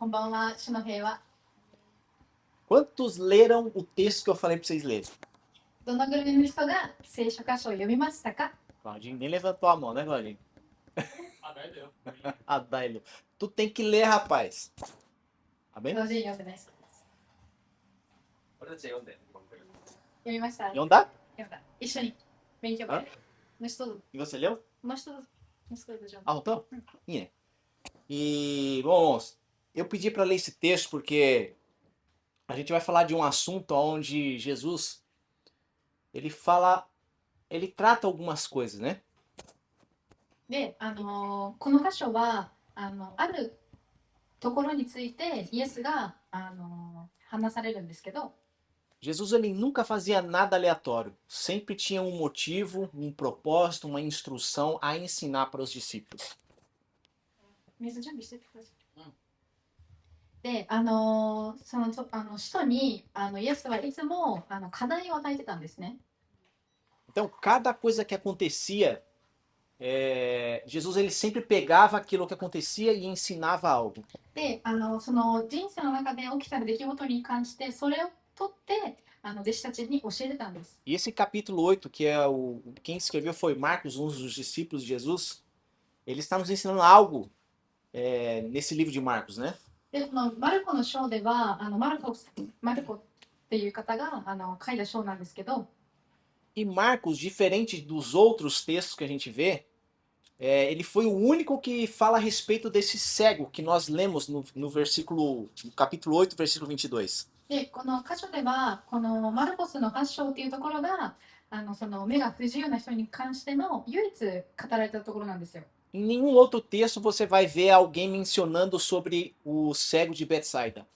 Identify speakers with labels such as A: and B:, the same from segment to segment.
A: こんばんは、主の平和。
B: Quantos leram o texto que eu falei para vocês lerem?
A: どのぐらいの人が聖書箇所を読みましたか？
B: Claudinho nem levantou a mão, né, Claudinho? Adailo. Tu tem que ler, rapaz. Tá bem?
A: 同時に読んでない人です。読みました。
B: Não dá?
A: 読んだ。一緒に勉強会。の人ど
B: E você leu?
A: の人どの人どじゃん。
B: Ah, então? E, bom, eu pedi para ler esse texto porque a gente vai falar de um assunto onde Jesus, ele trata algumas coisas, né?
A: で、この箇所はあるところについてイエスが話されるんですけど、
B: Jesus ele nunca fazia nada aleatório, sempre tinha um motivo, um propósito, uma instrução a ensinar para os discípulos.
A: 水準備しててください。で、その人にイエスはいつも課題を与えてたんですね。
B: Então, cada coisa que acontecia, Jesus ele sempre pegava aquilo que acontecia e ensinava algo.
A: で、その人生の中で起きた出来事に関してそれを取って弟子たちに教えてたんです。
B: E esse capítulo 8, que é quem escreveu foi Marcos, um dos discípulos de Jesus, ele está nos ensinando algo nesse livro de Marcos, né?
A: で、このマルコの章ではマルコっていう方が書いた章なんですけど、
B: E Marcos, diferente dos outros textos que a gente vê, ele foi o único que fala a respeito desse cego que nós lemos no capítulo 8, versículo 22.
A: で、この箇所ではこのマルコスの8章っていうところがその目が不自由な人に関しての唯一語られたところなんですよ。
B: Em nenhum outro texto você vai ver alguém mencionando sobre o cego de Betsaida.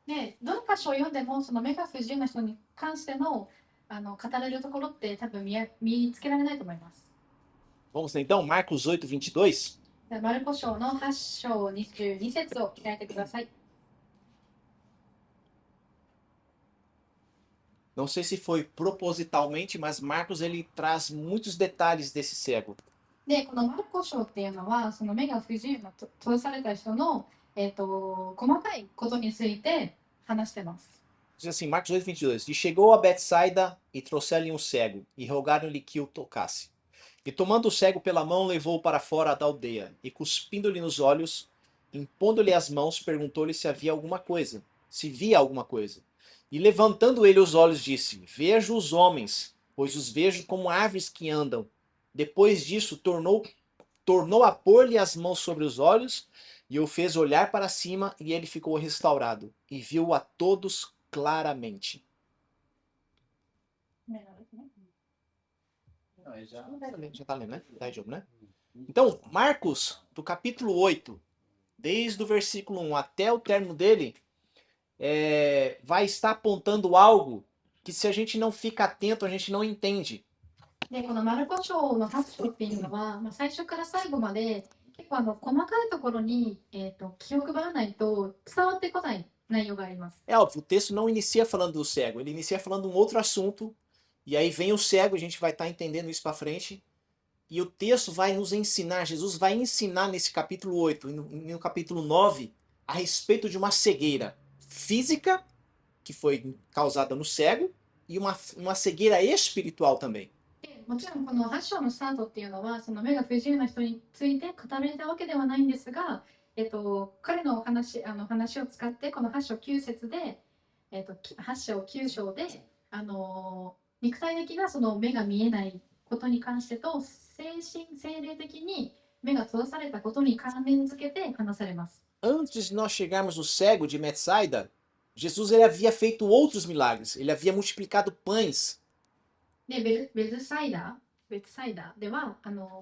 A: で、どの箇所を読んでもその目が不自由な人に関しての語られるところって多分見つけられないと思います。
B: Vamos lá então, Marcos 8, 22.
A: で、マルコ章の8章22節を開いてください。
B: Não sei se foi propositalmente, mas Marcos ele traz muitos detalhes desse cego.
A: で、このマルコ章っていうのはその目が不自由な閉ざされた人の、細かいことについて話してます。
B: Diz assim, Marcos 8, 22. E chegou a Betsaida e trouxeram-lhe um cego, e rogaram-lhe que o tocasse. E tomando o cego pela mão, levou-o para fora da aldeia, e cuspindo-lhe nos olhos, impondo-lhe as mãos, perguntou-lhe se havia alguma coisa, se via alguma coisa. E levantando ele os olhos, disse: Vejo os homens, pois os vejo como aves que andam. Depois disso, tornou a pôr-lhe as mãos sobre os olhos, e o fez olhar para cima, e ele ficou restaurado, e viu a todos claramente. Já tá lendo, né? Então, Marcos, do capítulo 8, desde o versículo 1 até o término dele, vai estar apontando algo que se a gente não fica atento, a gente não entende.
A: で、このマルコ章の8章っていうのは、最初から最後まで結構細かいところに、気を配らないと伝わってこない内容があります。
B: É óbvio, o texto não inicia falando do cego, ele inicia falando um outro assunto, e aí vem o cego, a gente vai estar entendendo isso para frente, e o texto vai nos ensinar, Jesus vai ensinar nesse capítulo 8 e no capítulo 9 a respeito de uma cegueira física, que foi causada no cego, e uma cegueira espiritual também.
A: で、もちろんこの8章のスタートっていうのはその目が不自由な人について語られたわけではないんですが、彼の話を使ってこの8章9節で、8章9章で、肉体的なその目が見えないことに関してと精霊的に目が閉ざされたことに関連づけて話されます。
B: Antes de nós chegarmos no cego de Betsaida, Jesus ele havia feito outros milagres, ele havia multiplicado pães.
A: で、ベツサイダーでは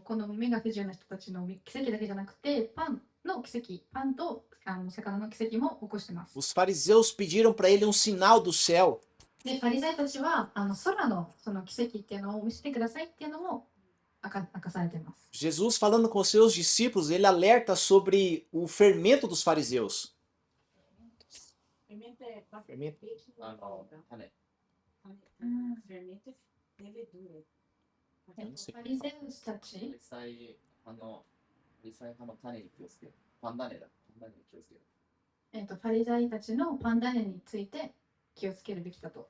A: この目が不自由な人たちの奇跡だけじゃなくてパンと魚の奇跡も起こしてます。
B: Os fariseus pediram para ele um sinal do céu.
A: で、パリサイたちは空のその奇跡っていうのを見せてくださいっていうのも明かされています。
B: Jesus falando com seus discípulos, ele alerta sobre o fermento dos fariseus. Fermento?
A: パリセウスたちファリサイたちのパンダネについて気をつけるべきだと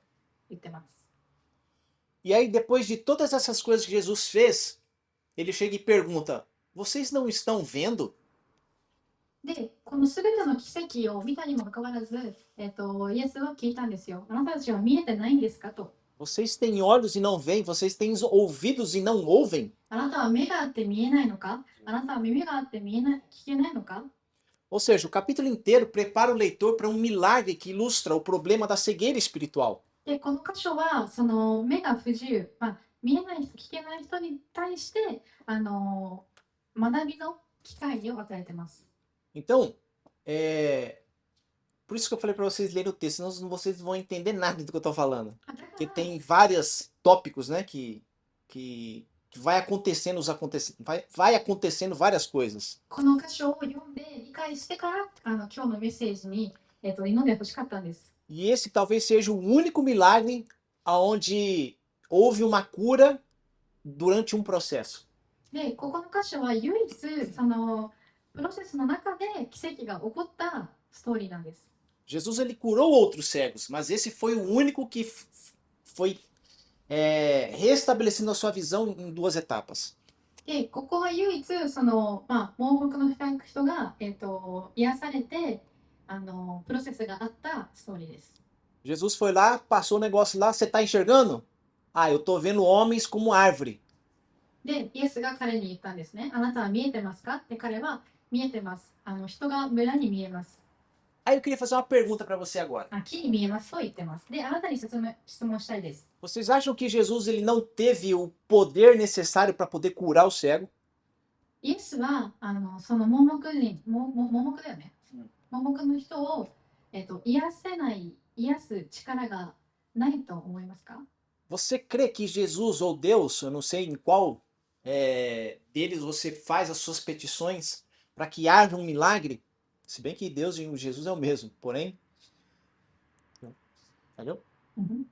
A: 言ってます。
B: E aí, depois de todas essas coisas que Jesus fez, ele chega e pergunta: Vocês não estão vendo?
A: で、この全ての奇跡を見たにもかかわらず、イエスは聞いたんですよ。あなたたちは見えてないんですかと。
B: Vocês têm olhos e não veem, vocês têm ouvidos e não ouvem.
A: あなたは目があって見えないのか、あなたは耳があって見えない、聞けないのか。
B: Ou seja, o capítulo inteiro prepara o leitor para um milagre que ilustra o problema da cegueira espiritual.
A: で、この箇所はその目が不自由、見えない人、聞けない人に対して学びの機会を与えてます。
B: Então, por isso que eu falei para vocês lerem o texto, senão vocês não vão entender nada do que eu estou falando.
A: だか
B: Porque
A: ら
B: tem vários tópicos, né, que vai acontecendo, vai acontecendo várias coisas.
A: この箇所を読んで理解してから今日のメッセージに、挑んでほしかったんです。
B: E esse talvez seja o único milagre onde houve uma cura durante um processo.
A: で、ここの箇所は唯一そのプロセスの中で奇跡が起こったストーリーなんです。
B: Jesus ele curou outros cegos, mas esse foi o único que foi restabelecendo a sua visão em duas etapas.
A: で、ここは唯一その、盲目の人が、癒されてプロセスがあったストーリーです。
B: Jesus foi lá, passou o negócio lá, você está enxergando? Ah, eu estou vendo homens como árvore.
A: で、イエスが彼に言ったんですね。あなたは見えてますかって彼は見えてます。人が村に見えます。
B: Aí eu queria fazer uma pergunta para você agora.
A: 木に見えますと言ってます。で、あなたに質問したいです。
B: Vocês acham que Jesus ele não teve o poder necessário para poder curar o cego?
A: イエスはその盲目だよね。盲目の人を、癒す力がないと思いますか？
B: Você crê que Jesus ou Deus, eu não sei em qual deles você faz as suas petições para que haja um milagre? Se bem que Deus e Jesus é o mesmo, porém. Entendeu?
A: Uhum.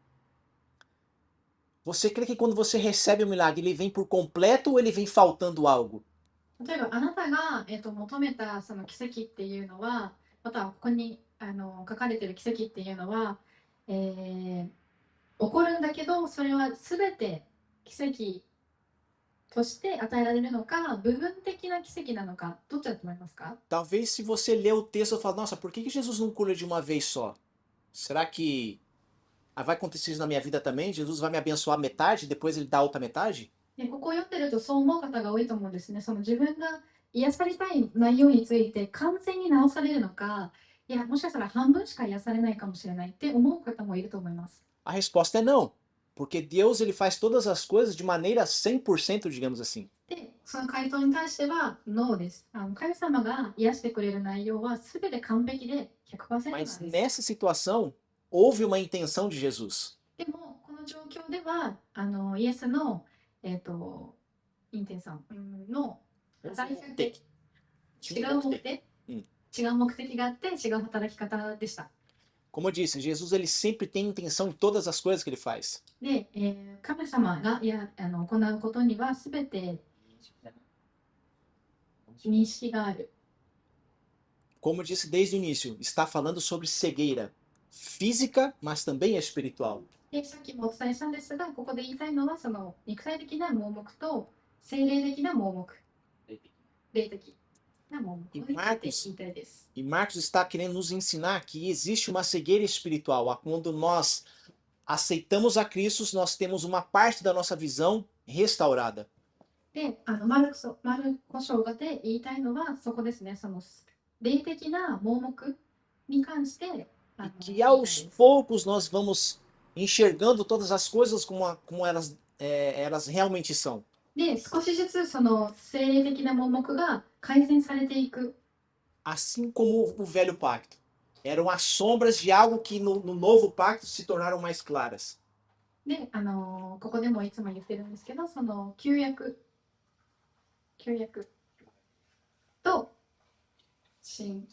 B: Você crê que quando você recebe o milagre, ele vem por completo ou ele vem faltando algo?
A: 例えばあなたが、求めたその奇跡っていうのは、またはここに書かれている奇跡っていうのは、起こるんだけど、それは全て奇跡として与えられるのか、部分的な奇跡なのか、どっちだと思いますか？
B: Talvez se você ler o texto e falar, nossa, por que Jesus não cura de uma vez só? Será que vai acontecer isso na minha vida também? Jesus vai me abençoar metade, depois ele dá a outra metade?
A: で、ここを読んでるとそう思う方が多いと思うんですね。その自分が癒されたい内容について完全に治されるのか、いや、もしかしたら半分しか癒されないかもしれないって思う方もいると思います。
B: A resposta é não. Porque Deus ele faz todas as coisas de maneira 100%, digamos assim.
A: で、その回答に対してはノーです。神様が癒してくれる内容は全て完璧で 100% なんで
B: Mas
A: す。
B: nessa situação, houve uma intenção de Jesus.
A: でも、この状況では、イエスの、インテンションの働き方、違う目的、違う目的があって違う働き方でした。
B: Como eu disse, Jesus ele sempre tem intenção em todas as coisas que ele faz.
A: で、神様が行うことには全て認識がある。
B: Como eu disse desde o início, está falando sobre cegueira física, mas também espiritual.
A: で、さっきもお伝えしたんですが、ここで言いたいのはその肉体的な盲目と精霊的な盲目、霊的な盲目について言いたいです。
B: E Marcos está querendo nos ensinar que existe uma cegueira espiritual, quando nós aceitamos a Cristo, nós temos uma parte da nossa visão restaurada.
A: で、マルコ書で言いたいのはそこですね。その霊的な盲目に関して、
B: E que aos poucos nós vamos enxergando todas as coisas como elas realmente são.
A: で、少しずつその精霊的な盲目が改善されていく。
B: Assim como o velho pacto. Eram as sombras de algo que no novo pacto se tornaram mais claras.
A: で、ここでもいつも言ってるんですけど、その旧約と新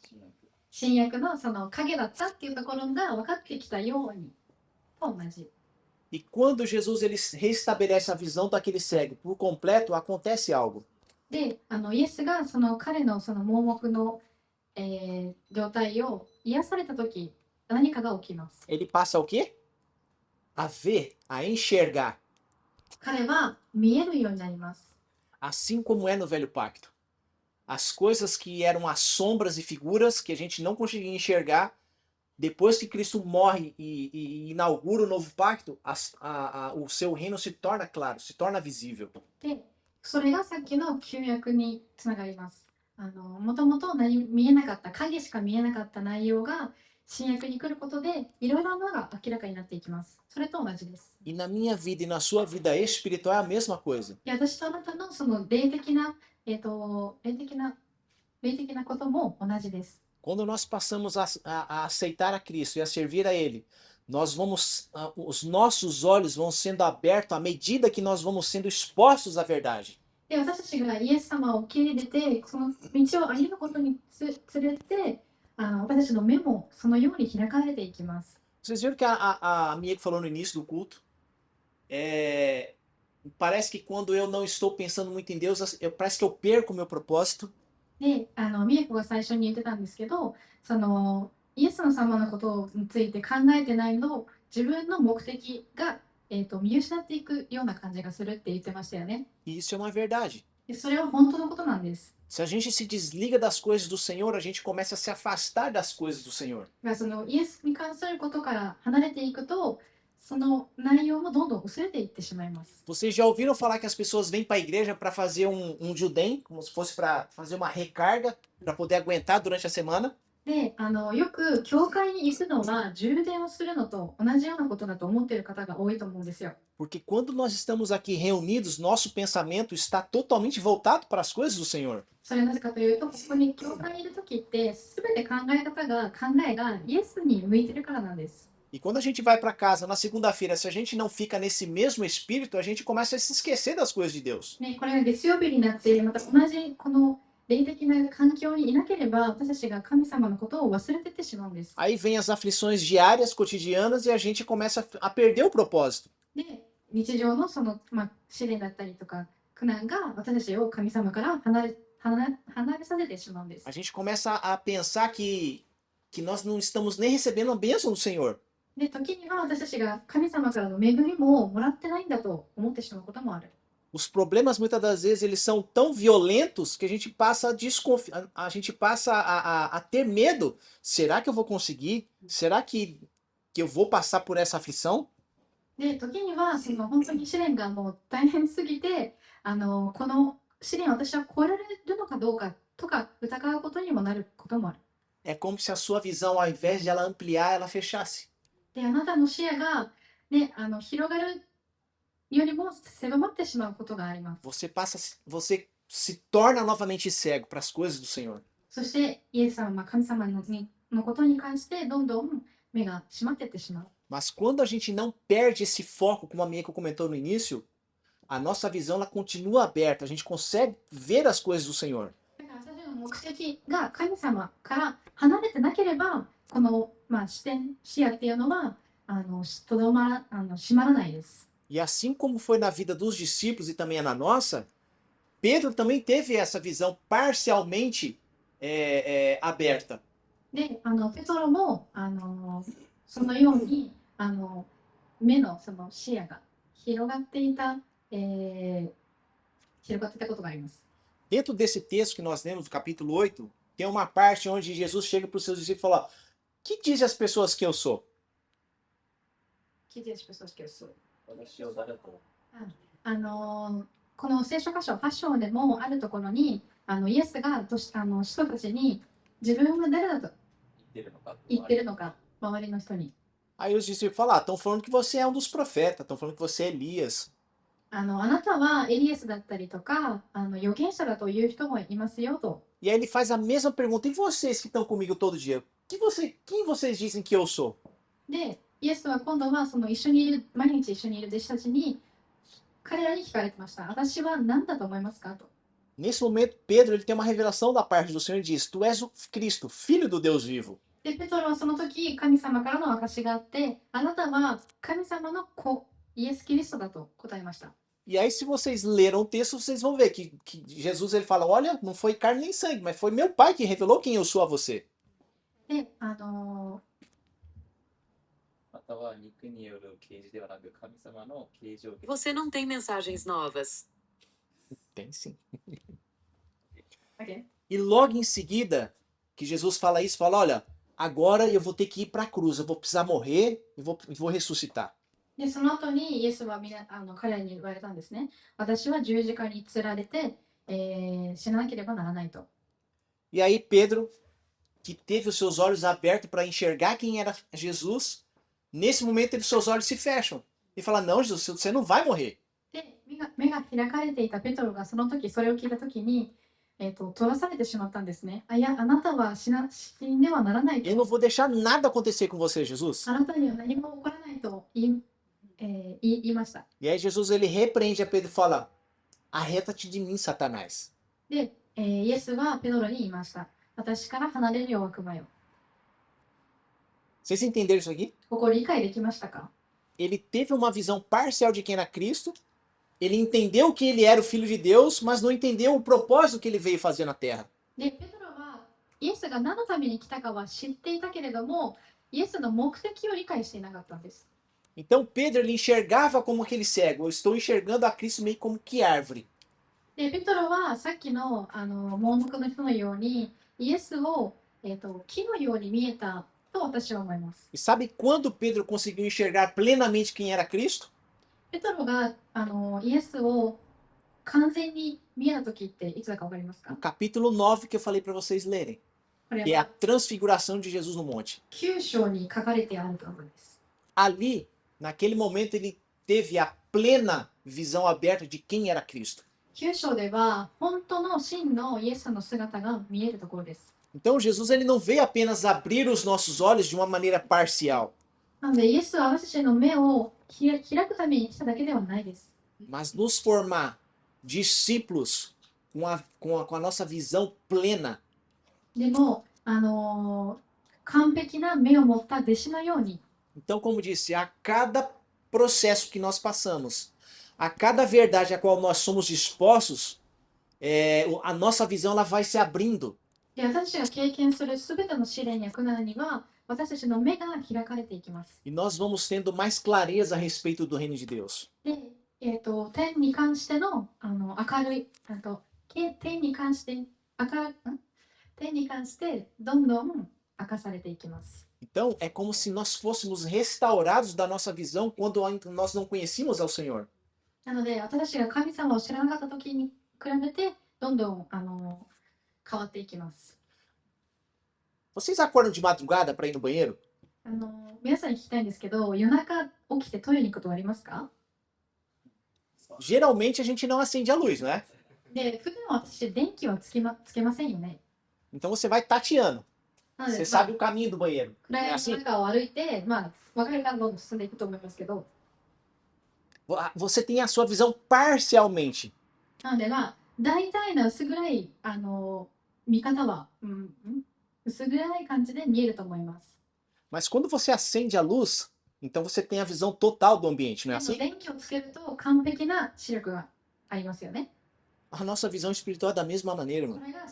A: 約のその影だったっていうところが分かってきたようにと同じ。
B: E quando Jesus ele restabelece a visão daquele cego por completo, acontece algo.
A: で、イエスがその彼のその盲目の、状態を癒された時、何かが起きます。
B: Ele passa o quê? A ver, a enxergar,
A: 彼は見えるようになります。
B: assim como é no velho pacto. As coisas que eram as sombras e figuras que a gente não conseguia enxergar, depois que Cristo morre e inaugura o novo pacto, o seu reino se torna claro, se torna visível.
A: で、それがさっきの旧約につながります。もともと見えなかった影しか見えなかった内容が新約に来ることでいろいろなものが明らかになっていきます。それと同じです。
B: E na minha vida e na sua vida espiritual é a mesma coisa.
A: いや、私とあなたのその霊的なことも同じです。
B: Quando nós passamos a aceitar a Cristo e a servir a Ele, nós vamos, os nossos olhos vão sendo abertos à medida que nós vamos sendo expostos à verdade.
A: で、私たちがイエス様を受け入れて、その道を歩むことにつれて、私たちの目もそのように開かれていきます。
B: Vocês viram que a minha que falou no início do culto? Parece que quando eu não estou pensando muito em Deus, parece que eu perco o meu propósito.
A: で、ミエコが最初に言ってたんですけど、そのイエスの様のことについて考えてないの、自分の目的が、見失っていくような感じがするって言ってましたよね。
B: E isso é uma verdade.
A: で、それは本当のことなんです。
B: Se a gente se desliga das coisas do Senhor, a gente começa a se afastar das coisas do Senhor.
A: がそのイエスに関することから離れていくと、その内容もどんどん薄れていってしまいます。
B: Vocês já ouviram falar que as pessoas vêm para a igreja para fazer um judem, como se fosse para fazer uma recarga, para poder aguentar durante a semana?
A: で、よく教会に行くのは充電をするのと同じようなことだと思っている方が多いと思うんですよ。
B: Porque quando nós estamos aqui reunidos, nosso pensamento está totalmente voltado para as coisas do Senhor.
A: それはなぜかというと、ここに教会にいる時って全て考えがイエスに向いてるからなんです。
B: E quando a gente vai para casa na segunda-feira, se a gente não fica nesse mesmo espírito, a gente começa a se esquecer das coisas de Deus.
A: ね、これが月曜日になってまた同じこの霊的な環境にいなければ、私たちが神様のことを忘れていってしまうんです。
B: Aí vem as aflições diárias, cotidianas, e a gente começa a perder o propósito.
A: で、日常のその、試練だったりとか苦難が私たちを神様から離れさせてしまうんです。
B: A gente começa a pensar que nós não estamos nem recebendo a bênção do Senhor.
A: で、時には私たちが神様からの恵みももらってないんだと思ってしまうこともある。
B: Os problemas muitas das vezes eles são tão violentos que a gente passa a desconfiar, a gente passa a ter medo. Será que eu vou conseguir? Será que eu vou passar por essa aflição?
A: で、時にはその本当に試練がもう大変すぎて、この試練を私は超えられるのかどうかとか疑うことにもなることもある。
B: É como se a sua visão, ao invés de ela ampliar, ela fechasse.
A: で、あなたの視野が、ね、広がるよりも狭まってしまうことがあります。
B: Você se torna novamente cego para as coisas do Senhor.
A: そしてイエス様、神様のことに関してどんどん目が閉まっていってしまう。
B: Mas quando a gente não perde esse foco, como a Mieko comentou no início, a nossa visão ela continua aberta, a gente consegue ver as coisas do Senhor.
A: だから私たちの目的が神様から離れてなければ、この、視野っていうのは閉まらないです。
B: E assim como foi na vida dos discípulos e também é na nossa, Pedro também teve essa visão parcialmente aberta.
A: で、ペトロもそのように目のその視野が広がっていたことがあります。
B: Dentro desse texto que nós lemos, do capítulo 8, tem uma parte onde Jesus chega para os seus discípulos e fala: que dizem as pessoas que eu sou?
A: Que dizem as pessoas que eu sou? この聖書箇所8章でもあるところにイエスが人たちに自分が誰だと言ってるのか、周りの人に。
B: Aí os discípulos falam: estão falando que você é um dos profetas, estão falando que você é Elias.
A: あなたはエリエスだったりとか預言者だという人もいますよと。
B: E aí ele faz a mesma pergunta: e vocês que estão comigo todo dia? Quem vocês dizem que eu sou?
A: で、イエスは今度はその毎日一緒にいる弟子たちに彼らに聞かれてました。私は何だと思いますかと。
B: Nesse momento, Pedro ele tem uma revelação da parte do Senhor e diz: tu és o Cristo, filho do Deus vivo.
A: で、ペトロはその時神様からの証しがあって、あなたは神様の子イエス・キリストだと答えました。
B: E aí, se vocês leram o texto, vocês vão ver que Jesus ele fala: olha, não foi carne nem sangue, mas foi meu pai que revelou quem eu sou a você.
A: で、
C: または肉による啓示ではなく神様の啓示を受け
D: Você não tem mensagens novas.
B: Tem sim.
A: OK
B: E logo em seguida, que Jesus fala isso, fala: olha, agora eu vou ter que ir para a cruz, eu vou precisar morrer e vou ressuscitar.
A: で、その後にイエスは彼らに言われたんですね。私は十字架につられて、死ななければならないと。
B: E aí Pedro, que teve os seus olhos abertos para enxergar quem era Jesus, nesse momento seus olhos se fecham. E fala: não, Jesus, você não vai morrer.
A: で、目が開かれていたペトロがその時、それを聞いた時に、取らされてしまったんですね。いや、あなたは死んではならないと。
B: Eu não vou deixar nada acontecer com você, Jesus.
A: あなたには何も起こらないと言いました。
B: E aí Jesus ele repreende a Pedro e fala: arreta-te de mim, Satanás.
A: で、イエスはペトロに言いました。私から離れるよ、悪魔よ。
B: Vocês entenderam isso aqui?
A: ここ理解できましたか？
B: Ele teve uma visão parcial de quem era Cristo. Ele entendeu que ele era o Filho de Deus, mas não entendeu o propósito que ele veio fazer na terra.
A: で、ペトロはイエスが何のために来たかは知っていたけれども、イエスの目的を理解していなかったんです。
B: Então Pedro ele enxergava como aquele cego. Eu estou enxergando a Cristo meio como que árvore.
A: で、ペトロはさっきの盲目の人のように、イエスを、木のように見えたと私は思います。
B: E sabe quando Pedro conseguiu enxergar plenamente quem era Cristo?
A: ペトロがイエスを完全に見えた時っていつだかわかりますか？
B: No capítulo 9 que eu falei para vocês lerem,
A: これ
B: que é a
A: は
B: transfiguração de Jesus no monte.
A: 9章に書かれてあるところです。
B: Ali, naquele momento, ele teve a plena visão aberta de quem era Cristo.
A: 9章では本当の真のイエスの姿が見えるところです。
B: Então Jesus ele não veio apenas abrir os nossos olhos de uma maneira parcial,
A: なのでイエスは私たちの目を開くために来ただけではないです。
B: mas nos formar discípulos com a nossa visão plena.
A: でも、完璧な目を持った弟子のように、
B: Então, como disse, a cada processo que nós passamos, a cada verdade a qual nós somos expostos, a nossa visão ela vai se abrindo.
A: で私たちが経験するすべての試練や苦難には、私たちの目が開かれていきます。
B: E nós vamos tendo mais clareza a respeito do reino de Deus.
A: で、天に関しての明るい、天に関して天に関してどんどん明かされていきます。
B: Então, é como se nós fôssemos restaurados da nossa visão quando nós não conhecíamos ao Senhor.
A: なので、私たちが神様を知らなかった時に比べて、どんどん変わっていきます。
B: Vocês acordam de madrugada para ir no banheiro?
A: 皆さんに聞きたいんですけど、夜中起きてトイレに行くことはありますか？
B: Geralmente a gente não acende a luz, né?
A: で、普段は私、電気はつけませんよね。
B: Então você vai tateando.
A: なので、
B: Você sabe o caminho do banheiro.
A: 暗闇の中を歩いて、分かりがどんどん進んでいくと思いますけど、
B: Você tem a sua visão parcialmente.
A: なので、大体の薄暗い、見方は、薄暗い感じで見えると思います。
B: Mas quando você acende a luz, então você tem a visão total do ambiente, não é
A: でも
B: assim?
A: 電気をつけると完璧な視力がありますよね。
B: A nossa visão espiritual é da mesma maneira,
A: こ
B: irmão.
A: れが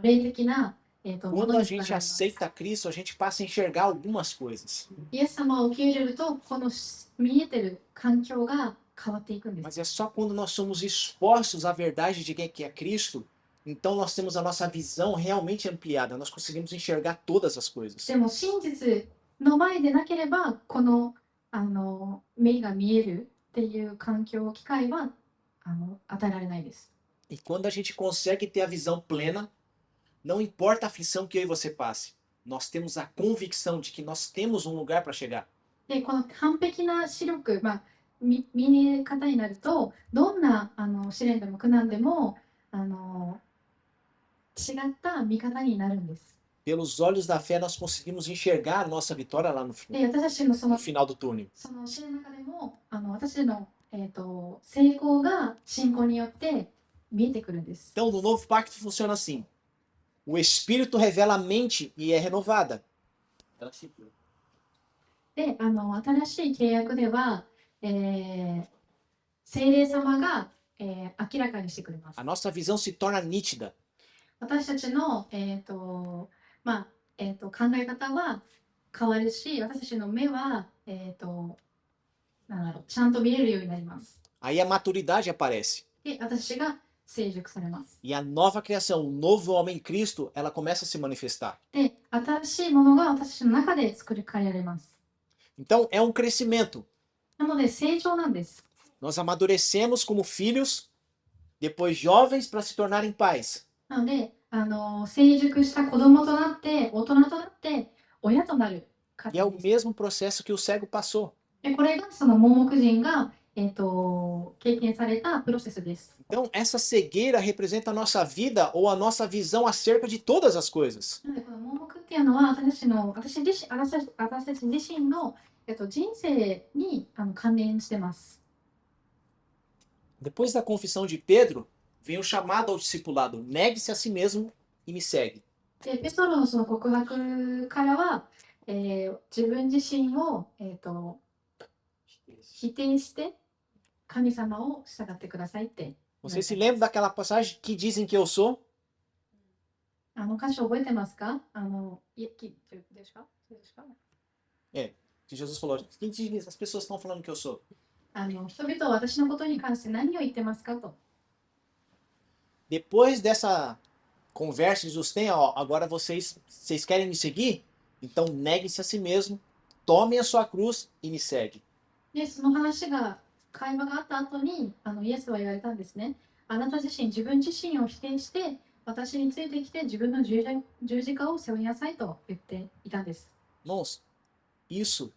A: 霊的な、も
B: Quando
A: の
B: a
A: につなが
B: gente
A: ります。
B: aceita Cristo, a gente passa a enxergar algumas coisas.
A: イエス様を受け入れると、この見えてる環境が変わっていくんです。
B: Mas é só quando nós somos expostos à verdade de quem que é Cristo, então nós temos a nossa visão realmente ampliada, nós conseguimos enxergar todas as coisas.
A: でも真実の前でなければ、この目が見えるっていう環境、機会は与えられないです。
B: E quando a gente consegue ter a visão plena, não importa a aflição que eu e você passe, nós temos a convicção de que nós temos um lugar para chegar.
A: で、この完璧な視力、見え方になると、どんな試練でも苦難でも違った見方になるんです。
B: Pelos olhos da fé, nós conseguimos enxergar a nossa vitória lá no
A: で、私たちのそ
B: no
A: の
B: final do túnel.
A: 試練の中でも私たちの、成功が信仰によって見えてくるんです。
B: Então, no novo pacto funciona assim. O Espírito revela a mente e é renovada.
C: 新しいプロ
A: で、新しい契約では、聖霊様が、明らかにしてくれます
B: A。nossa visão se torna nítida.
A: 私たちの、まあ考え方は変わるし、私たちの目は、なんだろう、ちゃんと見れるようになります。
B: Aí a maturidade aparece.
A: で、私が成熟されます。
B: E a nova criação, o novo homem em Cristo, ela começa a se manifestar.
A: で、新しいものが私たちの中で作り変えられます。
B: Então é um crescimento.
A: なので、成長なんです。
B: Nós amadurecemos como filhos, depois jovens para se tornarem pais.
A: なので、成熟した子供となって、大人となって、親となる過
B: E é
A: 程
B: o
A: です。
B: mesmo processo que o cego passou.
A: で、これがその盲目人が、経験されたプロセスです。
B: Então essa cegueira representa a nossa vida ou a nossa visão acerca de todas as coisas.
A: なので、この盲目っていうのは、私たち自身の、人生に関連してます。
B: Depois da confissão de Pedro, vem o chamado ao discipulado. Negue-se a si mesmo e me segue.
A: で、ペトロのその告白からは、自分自身を、否定して神様を従ってくださいって。
B: Vocês se lembram daquela passagem que dizem que eu sou?
A: 歌詞覚えてますか？ですか？
B: Que Jesus falou. Quem diz? As pessoas estão falando que eu sou.
A: 人々は私のことに関して何を言ってますかと。
B: Depois dessa conversa, Jesus tem, ó, agora vocês querem me seguir? Então neguem-se a si mesmo, tomem a sua cruz e me seguem.
A: で、その会話があった後に、イエスは言われたんですね。あなた自身、自分自身を否定して、私についてきて自分の十字架を背負いなさいと言っていたんです。
B: Irmãos, isso,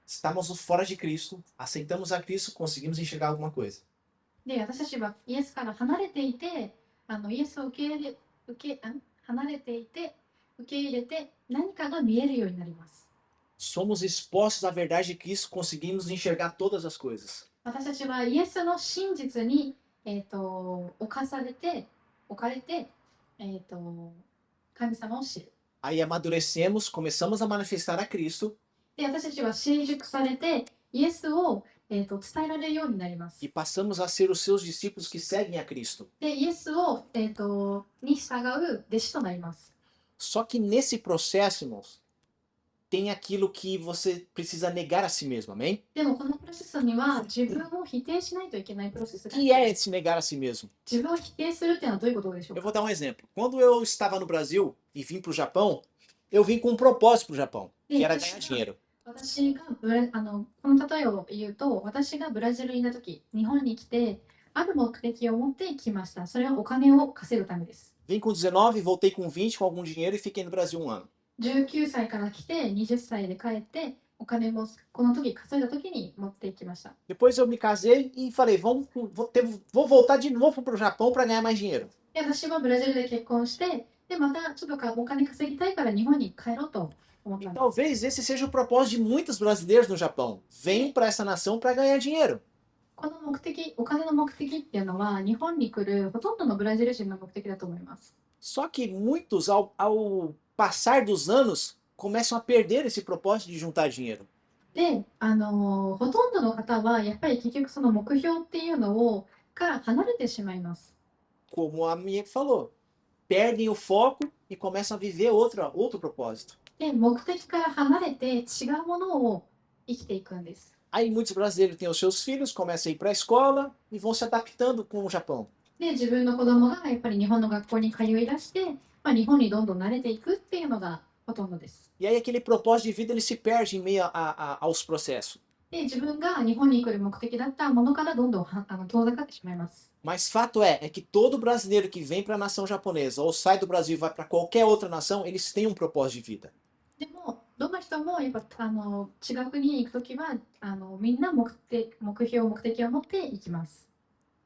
B: estamos fora de Cristo, aceitamos a Cristo, conseguimos enxergar alguma coisa.
A: で、私たちはイエスから離れていて、イエスを離れていて、受け入れて、何かが見えるようになります。
B: Somos expostos à verdade de Cristo, conseguimos enxergar todas as coisas.
A: 私たちはイエスの真実に、置かれて、神様を知る。
B: Aí amadurecemos, começamos a manifestar a Cristo
A: で、私たちは成熟されて、イエスを、伝えられるようになります。
B: e passamos a ser os seus discípulos que seguem a Cristo.
A: で、イエスを、に従う弟子となります。
B: Só que nesse processo, irmãos, tem aquilo que você precisa negar a si mesmo, amém?
A: でもこのプロセスには自分を否定しないといけないプロセス
B: O
A: が
B: que é esse negar a si mesmo?
A: 自分を否定するっていうのはどういうことでしょう
B: Eu
A: か？
B: vou dar um exemplo. Quando eu estava no Brasil e vim para o Japão, eu vim com um propósito para o Japão, que era ganhar dinheiro.
A: 私がこの例えを言うと、私がブラジルにいた時、日本に来てある目的を持ってきました。それはお金を稼ぐためです。
B: Vim com 19, voltei com 20 com algum dinheiro e fiquei no Brasil um ano.
A: 19歳から来て20歳で帰ってお金もこの時稼いだ時に持っていきました。
B: Depois eu me casei e falei, vou voltar de novo para o Japão para ganhar mais dinheiro.
A: で、私はブラジルで結婚して、でまたちょっとお金稼ぎたいから日本に帰ろうと思っ
B: E
A: たんです。
B: talvez esse seja o propósito de muitos brasileiros no Japão. Vêm para essa nação para ganhar dinheiro.
A: この目的、お金の目的っていうのは日本に来るほとんどのブラジル人の目的だと思います。
B: Só que muitos, ao passar dos anos, começam a perder esse propósito de juntar dinheiro.
A: で、ほとんどの方はやっぱり結局その目標っていうのをから離れてしまいます。
B: Como a minha falou, perdem o foco e começam a viver outro propósito.
A: で、目的から離れて違うものを生きていくんです。
B: Aí muitos brasileiros têm os seus filhos, começam a ir para a escola e vão se adaptando com o Japão.
A: で、自分の子供がやっぱり日本の学校に通い出して、日本にどんどん慣れていくっていうのがほとんどです。
B: E aí aquele propósito de vida ele se perde em meio aos processos.
A: で、自分が日本に来る目的だったものからどんどん遠ざかってしまいます。
B: Mas fato é que todo brasileiro que vem para a nação japonesa ou sai do Brasil e vai para qualquer outra nação, eles têm um propósito de vida.
A: でも、どの人もやっぱ違う国に行くときはみんな目的を持って行きます。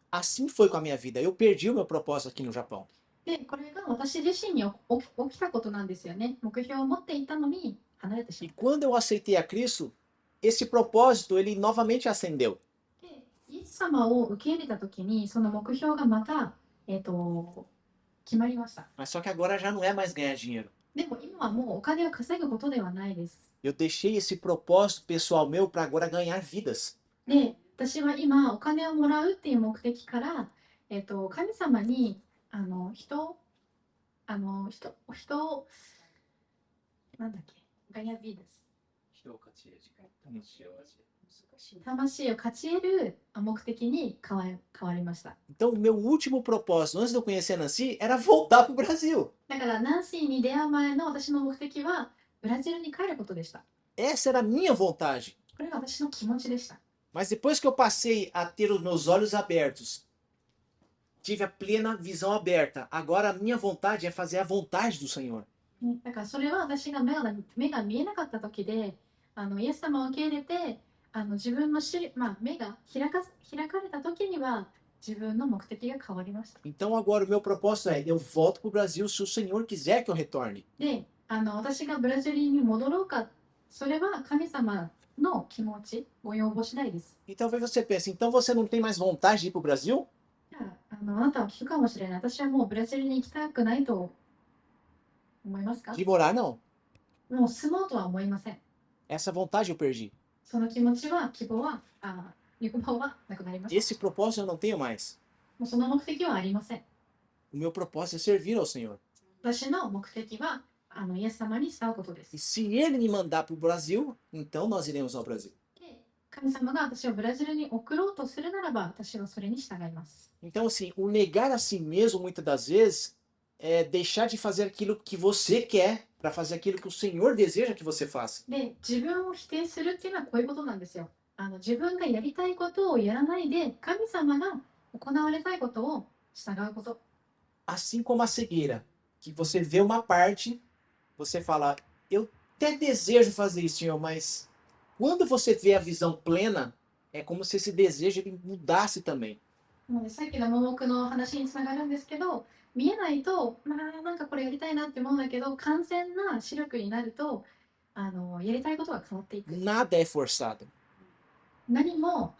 B: Assim foi com a minha vida. Eu perdi o meu propósito aqui no Japão.
A: で、これが私自身に起きたことなんですよね。目標を持っていたのに離れてし
B: E
A: ま
B: quando eu aceitei a Cristo, esse propósito ele novamente acendeu.
A: う。で、イエス様を受け入れたときに、その目標がまた、決まりました。
B: Mas só que agora já não é mais ganhar dinheiro.
A: でも今はもうお金を稼ぐことではないです。
B: Eu deixei esse propósito pessoal meu para agora ganhar vidas.
A: で、私は今お金をもらうっていう目的から、神様に人をなんだっけガイアビーです。
C: 人を勝ち得る時間、魂を勝ち得る。
A: 魂を勝ち得る目的に変わりました。
B: Então, o meu último propósito antes de eu conhecer a Nancy era voltar para o Brasil.
A: だからナンシーに出会う前の私の目的はブラジルに帰ることでした。
B: Essa era a minha vontade.
A: これが私の気持ちでした。
B: Mas depois que eu passei a ter os meus olhos abertos, tive a plena visão aberta. Agora a minha vontade é fazer a vontade do Senhor.
A: だからそれは私が目が見えなかった時で、イエス様を受け入れて、自分の目が開かれた時には自分の目的が変わりました。
B: Então agora o meu propósito é, eu volto para o Brasil se o Senhor quiser que eu retorne.
A: で、私がブラジルに戻ろうか、それは神様の気持ち、ご要望次第です。
B: E talvez você pense, então você não tem mais vontade de ir para o Brasil?
A: じゃあ、あなたは聞くかもしれない。私はもうブラジルに行きたくないと思いますか？
B: De morar, não.
A: もう住もうとは思いません。
B: Essa vontade eu perdi.
A: その気持ちは、希望は、欲望はなくなりました。
B: Esse propósito eu não tenho mais.
A: もうその目的はありません。
B: O meu propósito é servir ao Senhor.
A: 私の目的は、イエス様に従うことで
B: E
A: す。
B: se Ele me mandar para o Brasil, então nós iremos ao Brasil.
A: で、神様が私をブラジルに送ろうとするならば、私はそれに従います。
B: Então, assim, o negar a si mesmo, muitas das vezes, é deixar de fazer aquilo que você quer para fazer aquilo que o Senhor deseja que você faça.
A: で、自分を否定するっていうのはこういうことなんですよ。自分がやりたいことをやらないで、神様が行われたいことを従うこと。
B: Assim como a cegueira, que você vê uma parte, você fala, eu até desejo fazer isso, Senhor, mas quando você vê a visão plena, é como se esse desejo ele mudasse também.
A: なのでさっきの盲目の話につながるんですけど、見えないと、なんかこれやりたいなって思うんだけど、完全な視力になると、やりたいことが変わっていく。
B: Nada é forçado.
A: 何も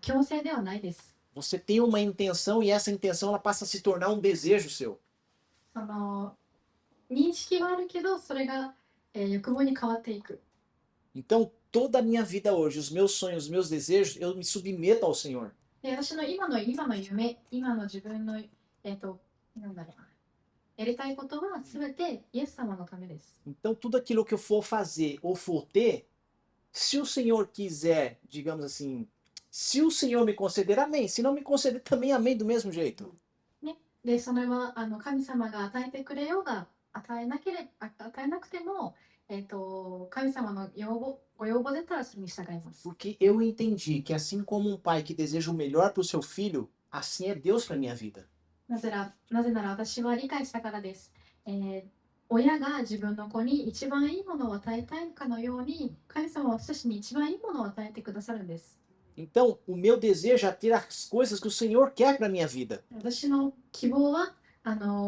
A: 強制ではないです。
B: Você tem uma intenção e essa intenção ela passa a se tornar um desejo seu.
A: 認識はあるけど、それが、欲望に変わっていく。
B: Então, toda a minha vida hoje, os meus sonhos, os meus desejos, eu me submeto ao Senhor.
A: で、私の今の夢、今の自分の、なんだろうな。やりたいことは全てイエス様のためです。
B: Então, tudo aquilo que eu for fazer ou for ter, se o Senhor quiser, digamos assim, se o Senhor me conceder, amém. Se não me conceder, também amém do mesmo jeito.
A: で、それは神様が与えてくれようが与えなくても、神様のご要望だったらそれに従います。
B: Porque eu entendi que assim como um pai que deseja o melhor para o seu filho, assim é Deus para minha vida.
A: なぜなら私は理解したからです。親が自分の子に一番いいものを与えたいかのように、神様は私たちに一番いいものを与えてくださるんです。
B: Então, o meu desejo é ter as coisas que o Senhor quer para minha vida.
A: 私の希望は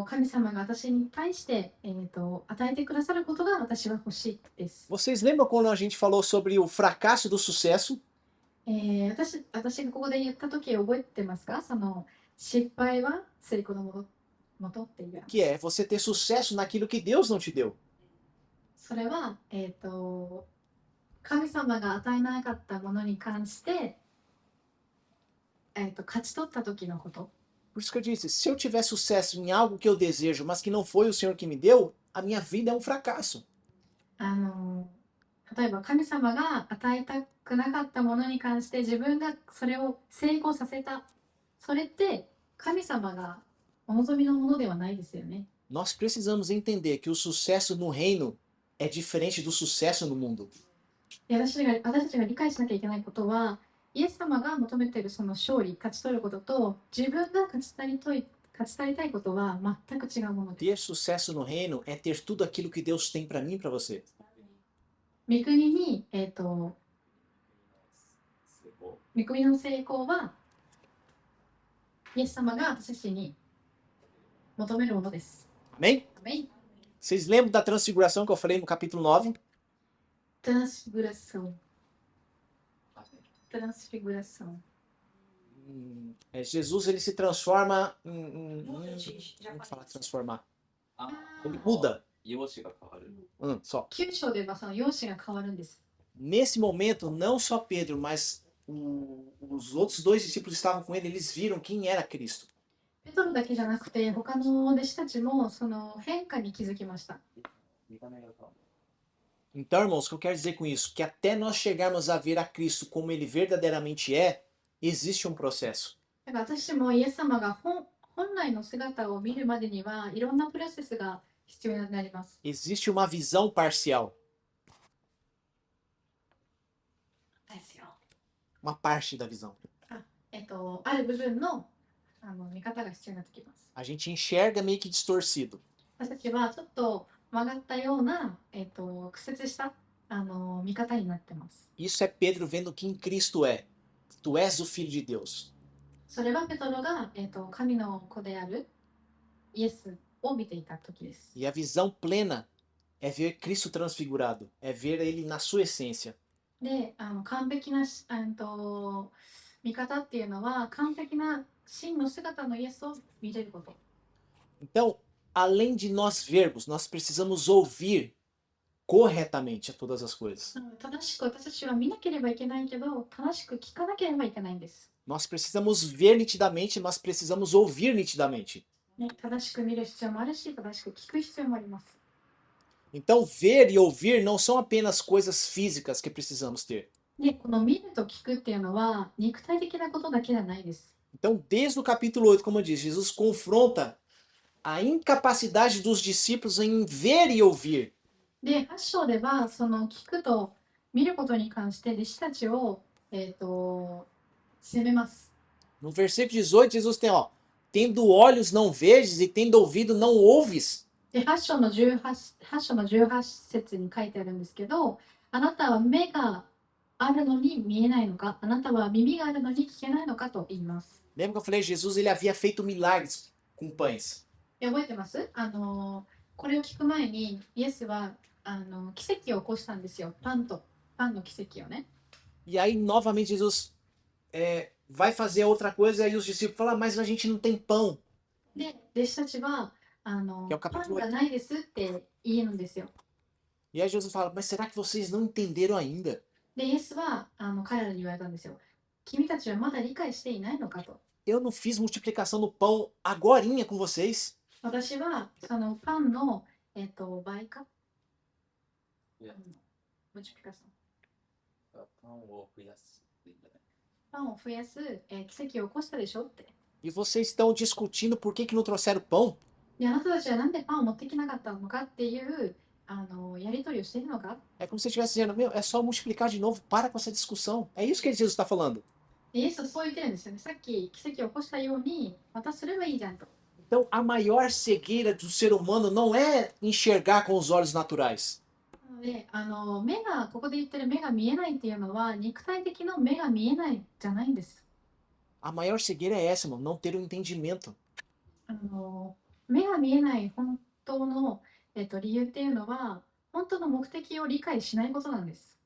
A: 神様が私に対して、与えてくださることが私は欲しいです。
B: Vocês lembram quando a gente falou sobre o fracasso do sucesso?
A: 私がここで言った時覚えてますか？その失敗は成功の元っていう。
B: Que é você ter sucesso naquilo que Deus não te deu.
A: それは、神様が与えなかったものに関して、勝ち取った時のこと。
B: Por isso que eu disse, se eu tiver sucesso em algo que eu desejo, mas que não foi o Senhor que me deu, a minha vida é um fracasso.
A: 例えば神様が与えたくなかったものに関して自分がそれを成功させた。それって神様がお望みのものではないですよね。
B: Nós precisamos entender que o sucesso no reino é diferente do sucesso no mundo.
A: で、私たちが理解しなきゃいけないことは、イエス様が求めているその勝利、勝ち取ることと、自分が勝ち取りたいことは全く違うものです。
B: Ter sucesso no reino é ter tudo aquilo que Deus tem para mim e para você.
A: 御国に、御国の成功は、イエス様が私たちに求めるものです。
B: Amém?
A: アメン。
B: Vocês lembram da transfiguração que eu falei no capítulo 9?
A: Transfiguração. Transfiguração.
B: Jesus ele se transforma em vamos falar transformar.
C: あ
B: Ele muda.
C: 容姿が変わる。
B: Só.
A: 9章ではその容姿が変わるんです。
B: Nesse momento, não só Pedro, mas os outros dois discípulos estavam com ele, eles viram quem era Cristo.
A: ペトロだけじゃなくて他の弟子たちもその変化に気づきました。
C: 見た目が変わる。
B: Então, irmãos, o que eu quero dizer com isso? Que até nós chegarmos a ver a Cristo como ele verdadeiramente é, existe um processo.
A: だから私もイエス様が本来の姿を見るまでにはいろんなプロセスが必要になります。
B: Existe uma visão parcial,
A: ですよ。
B: uma parte da visão.
A: ある部分の見方が必要になってきます。
B: A gente enxerga meio que distorcido.
A: 私たちはちょっと曲がったような、屈折した見方になってます。
B: Isso é Pedro vendo quem Cristo é. Tu és o Filho de Deus.
A: それはペトロが、神の子であるイエスを見ていた時です。
B: E a visão plena é ver Cristo transfigurado, é ver ele na sua essência.
A: で、完璧な見方っていうのは完璧な真の姿のイエスを見れること。
B: Então, além de nós vermos, nós precisamos ouvir corretamente a todas as coisas.
A: 正しく私たちは見なければいけないけど、正しく聞かなければいけないんです。
B: Nós precisamos ver nitidamente, mas precisamos ouvir nitidamente.
A: ね、正しく見る必要もあるし、正しく聞く必要もあります。
B: Então, ver e ouvir não são apenas coisas físicas que precisamos ter.
A: で、この見ると聞くっていうのは肉体的なことだけじゃないです。
B: Então, desde o capítulo 8, como eu disse, Jesus confronta a incapacidade dos discípulos em ver e ouvir.
A: で、8章ではその聞くと見ることに関して弟子たちを、責めます。
B: No versículo 18, Jesus tem, ó, tendo olhos não vedes e tendo ouvido não ouves.
A: で、8章の18節に書いてあるんですけど、あなたは目があるのに見えないのか、あなたは耳があるのに聞けないのかと言います。
B: Lembra que eu falei, Jesus ele havia feito milagres com pães.
A: 覚えてます？これを聞く前にイエスは奇跡を起こしたんですよ。パンの奇跡をね。
B: E aí, novamente, Jesus vai fazer outra coisa, e aí os discípulos falam, mas a gente não tem pão.
A: で、弟子たちは
B: Que é o
A: パ
B: capítulo 8.
A: ンがないですって言うんですよ。
B: E aí Jesus fala, mas será que vocês não entenderam ainda?
A: で、イエスは彼らに言われたんですよ。君たちはまだ理解していないのかと。
B: Eu não fiz multiplicação do pão agorinha com vocês.
A: 私はそのパンの、倍か
C: いや、
A: モチピカさん
C: パンを増やすっていうんじゃない。
A: パンを増やす、奇跡を起こしたでしょって。
B: E vocês estão discutindo por que não trouxeram pão?
A: で、あなたたちはなんでパンを持ってきなかったのかっていうやり取りをしているのか。
B: É como se você estivesse dizendo, meu, é só multiplicar de novo, para com essa discussão. É isso que Jesus está falando.
A: でイエスはそう言ってるんですよね。さっき奇跡を起こしたようにまたすればいいじゃんと。
B: Então, a maior cegueira do ser humano não é enxergar com os olhos naturais.
A: なので目がここで言ってる目が見えないっていうのは肉体的な目が見えないじゃないんです。
B: A maior cegueira é essa, irmão, não ter um entendimento.
A: 目が見えない本当の、理由っていうのは本当の目的を理解しないことなんです。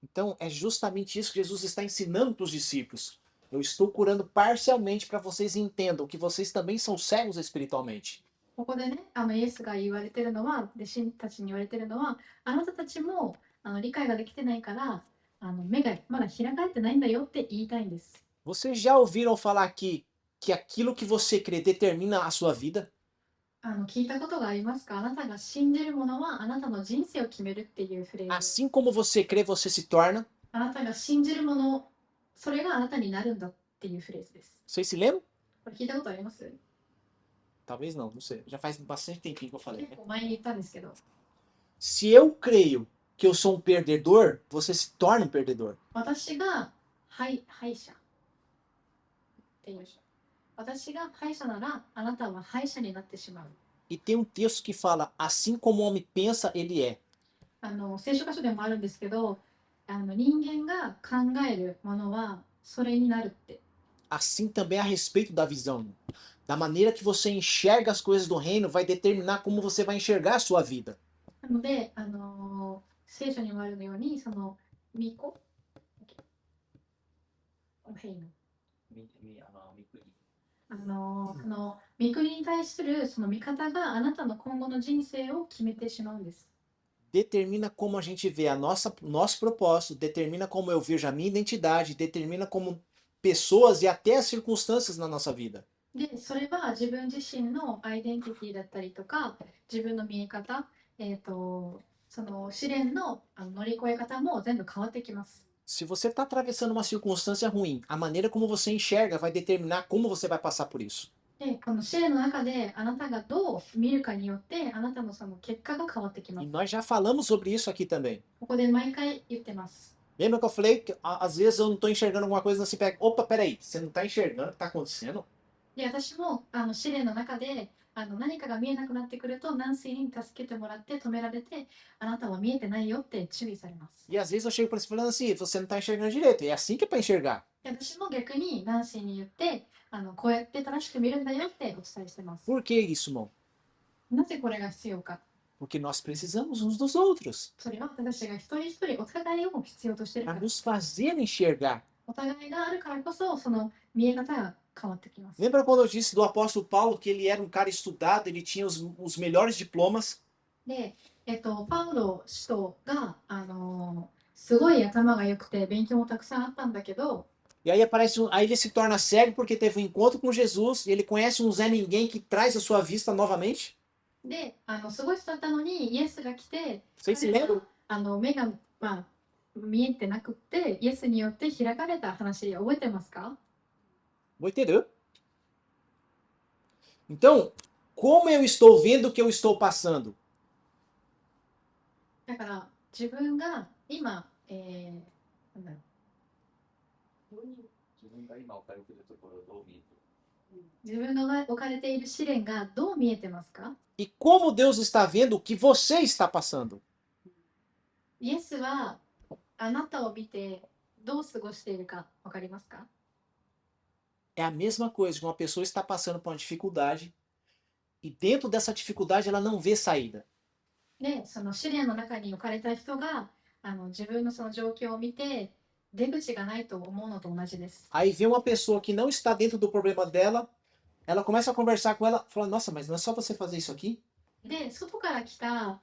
B: Então, é justamente isso que Jesus está ensinando para os discípulos. Eu estou curando parcialmente para vocês entendam que vocês também são cegos espiritualmente.
A: ここでね、イエスが言われてるのは、弟子たちに言われてるのは、あなたたちも理解ができてないから、目がまだ開かれてないんだよって言いたいんです。
B: Vocês já ouviram falar aqui que aquilo que você crê determina a sua vida?
A: 聞いたことがありますか？あなたが信じるものはあなたの人生を決めるっていうフレーズ。
B: Assim como você crê, você se torna.
A: あなたが信じるもの、それがあなたになるんだっていうフレーズです。
B: Vocês se lembram?
A: これ聞いたことあります？
B: Talvez não, não sei. Já faz bastante tempinho que eu falei.
A: 結構前に言ったんですけど。
B: Se eu creio que eu sou um perdedor, você se torna um perdedor.
A: 私が敗者っていう人。私が敗者ならあなたは敗者になってしまう。
B: E tem um texto que fala, assim como o homem pensa, ele é.
A: 聖書箇所でもあるんですけど、人間が考えるものはそれになるって。
B: Assim também a respeito da visão. Da maneira que você enxerga as coisas do reino vai determinar como você vai enxergar a sua vida.
A: なので、聖書にもあるように、その御子、お平の御国に対するその見方があなたの今後の人生を決めてしまうんです。
B: determina como a gente vê nosso propósito, determina como eu vejo a minha identidade, determina como pessoas e até as circunstâncias na nossa vida.
A: で、それは自分自身のアイデンティティだったりとか、自分の見え方、その試練の乗り越え方も全部変わってきます。
B: Se você está atravessando uma circunstância ruim, a maneira como você enxerga vai determinar como você vai passar por isso.
A: で、この試練の中であなたがどう見るかによってあなたのその結果が変わってきま
B: E
A: す。
B: nós já falamos sobre isso aqui também.
A: ここで毎回言ってます。
B: Lembra que eu falei que às vezes eu não estou enxergando alguma coisa assim, pega, opa, peraí, você não está enxergando o que está acontecendo?
A: で、私も試練の中で何かが見えなくなってくるとナンシーに助けてもらって止められて、あなたは見えてないよって注意されます。
B: E às vezes eu chego para você falando assim, você não está enxergando direito. E é assim que é para enxergar.
A: で、私も逆にナンシーに言ってこうやって正しく見るんだよってお伝えしてます。
B: Por que isso, irmão?
A: なぜこれが必要か。
B: Porque nós precisamos uns dos outros
A: それは私たちが一人一人お互いを必要としているか
B: para
A: ら。
B: nos fazer enxergar.
A: お互いがあるからこそその見え方が変わってきます。
B: Lembra quando eu disse do apóstolo Paulo que ele era um cara estudado, ele tinha os melhores diplomas?
A: で、パウロ使徒が、すごい頭が良くて勉強もたくさんあったんだけど、
B: E aí aí ele se torna cego porque teve um encontro com Jesus e ele conhece um Zé Ninguém que traz a sua vista novamente.
A: で、すごい人だったのにイエスが来て、
B: Vocês se
A: 彼
B: lembram?
A: は目が、見えてなくってイエスによって開かれた話覚えてますか？
B: Vou entender. Então, como eu estou vendo o que eu estou passando?
A: だから自分が今、なんだろう、
C: 自分が今置かれているところをどう見る？
A: 自分が置かれている試練がどう見えてますか？
B: E como Deus está vendo o que você está passando?
A: イエスはあなたを見てどう過ごしているかわかりますか？
B: É a mesma coisa que uma pessoa está passando por uma dificuldade e dentro dessa dificuldade ela não vê saída.
A: で、その試練の中に置かれた人が自分のその状況を見て出口がないと思うのと同じです。
B: Aí vem uma pessoa que não está dentro do problema dela, ela começa a conversar com ela, fala, nossa, mas não é só você fazer isso aqui?
A: で、外から来た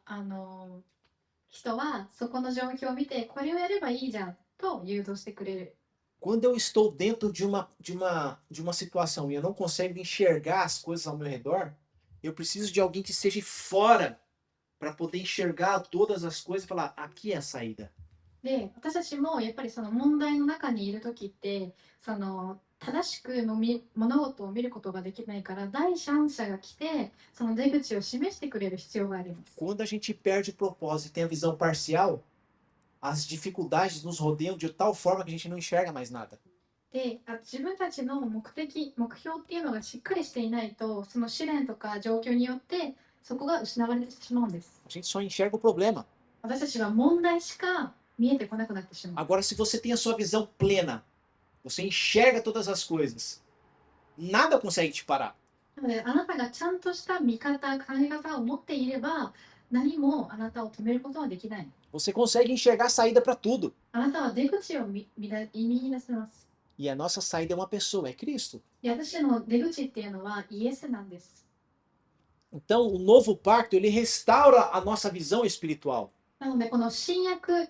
A: 人はそこの状況を見てこれをやればいいじゃんと誘導してくれる。
B: Quando eu estou dentro de uma situação e eu não consigo enxergar as coisas ao meu redor, eu preciso de alguém que esteja fora para poder enxergar todas as coisas e falar, aqui é a saída.
A: で、私たちもやっぱりその問題の中にいる時ってその正しく物事を見ることができないから第三者が来てその出口を示してくれる必要があります。
B: Quando a gente perde o propósito e tem a visão parcial, as dificuldades nos rodeiam de tal forma que a gente não enxerga mais nada.
A: で、自分たちの目標っていうのがしっかりしていないとその試練とか状況によってそこが失われてしまうんです。
B: A gente só enxerga o problema.
A: 私たちは問題しか見えてこなくなってしまう。
B: Agora, se você tem a sua visão plena, você enxerga todas as coisas, nada consegue te parar.
A: なので、あなたがちゃんとした見方、考え方を持っていれば、何もあなたを止めることはできない。
B: Você consegue enxergar a saída para tudo.
A: あなたは出口を見出せます。
B: E a nossa saída é uma pessoa, é Cristo.
A: で、私の出口っていうのはイエスなんです。
B: Então, o novo pacto, ele restaura a nossa visão espiritual.
A: なので、この新約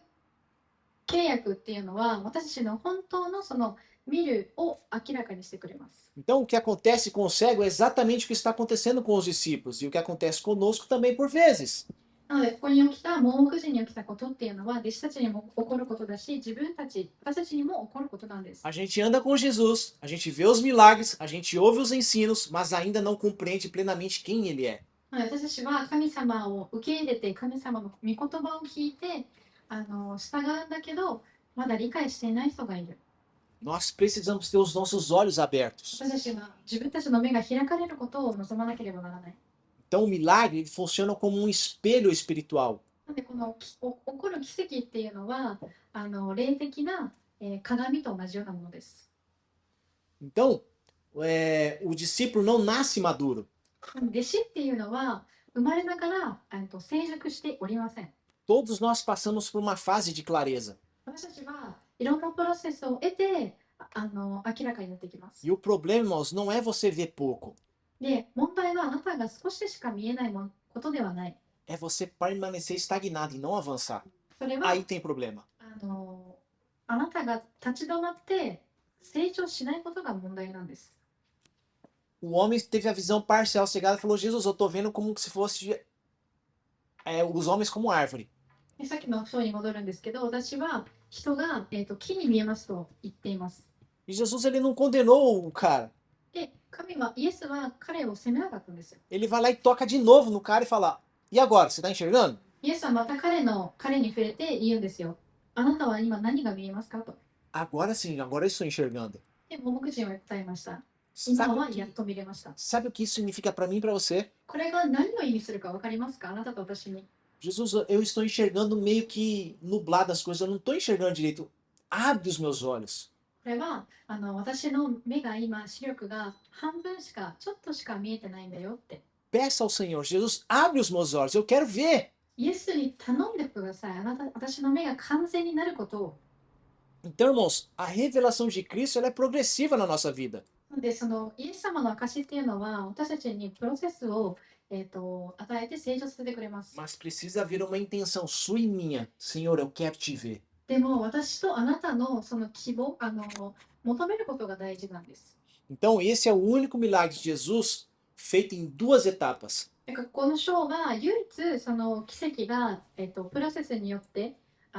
A: 契約っていうのは、私たちの本当のその見るを明らかにしてくれます。
B: Então, o que acontece com o cego é exatamente o que está acontecendo com os discípulos e o que acontece conosco também por vezes.
A: なので、ここに起きた盲目人に起きたことっていうのは、弟子たちにも起こることだし、私たちにも起こることなんです。
B: A gente anda com Jesus, a gente vê os milagres, a gente ouve os ensinos, mas ainda não compreende plenamente quem ele é.
A: 私たちは神様を受け入れて、神様の御言葉を聞いて、従うんだけど、まだ理解していない人がいる。
B: Nós precisamos ter os nossos olhos abertos.
A: 私たちは自分たちの目が開かれることを望まなければならない。
B: Então, o milagre ele funciona como um espelho espiritual.
A: なので、この起こる奇跡っていうのは、霊的な、鏡と同じようなものです。
B: Então, o discípulo não nasce maduro.
A: 弟子っていうのは、生まれながら成熟しておりません。
B: Todos nós passamos por uma fase de clareza.
A: 私たちはいろんなプロセスを得て、明らかになっていきます。
B: E o problema, irmãos, não é você ver pouco.
A: で、問題はあなたが少ししか見えないことではない。
B: é você permanecer estagnado e não avançar.
A: それは
B: Aí tem problema.
A: あなたが立ち止まって成長しないことが問題なんです。
B: O homem teve a visão parcial cegada e falou: Jesus, eu tô vendo como se fosse os homens como árvore.
A: でさっきの章に戻るんですけど、私は人が、木に見えますと言っています。
B: E Jesus ele não condenou o cara.
A: で、イエスは彼を責めなかったんですよ。
B: Ele vai lá e toca de novo no cara e fala: E agora, você tá enxergando?
A: イエスはまた彼に触れて言うんですよ。あなたは今何が見えますかと。
B: Agora sim, agora eu estou enxergando.
A: で、盲目人は答えました。今
B: Sabe
A: は
B: o
A: やっ
B: que,
A: と見れました。
B: sabe o que isso significa para mim e para você?
A: これが何を意味するか分かりますか？あなたと私に。
B: Jesus, eu estou enxergando meio que nublado as coisas, eu não estou enxergando direito. Abre os meus olhos.
A: これは私の目が今視力が半分しかちょっとしか見えてないんだよって。
B: Peça ao Senhor, Jesus, abre os meus olhos, eu quero ver.
A: イエスに頼んでください。私の目が完全になることを。
B: Então, irmãos, a revelação de Cristo ela é progressiva na nossa vida.
A: で、イエス様の証っていうのは私たちにプロセスを、与えて成長させてくれます。
B: Mas precisa haver uma intenção sua e minha. Senhor, eu quero te ver.
A: でも私とあなたのその希望、求めることが大事なんです。
B: Então, esse é o único milagre de Jesus feito em duas etapas.
A: だからこの章は唯一その奇跡が、プロセスによって起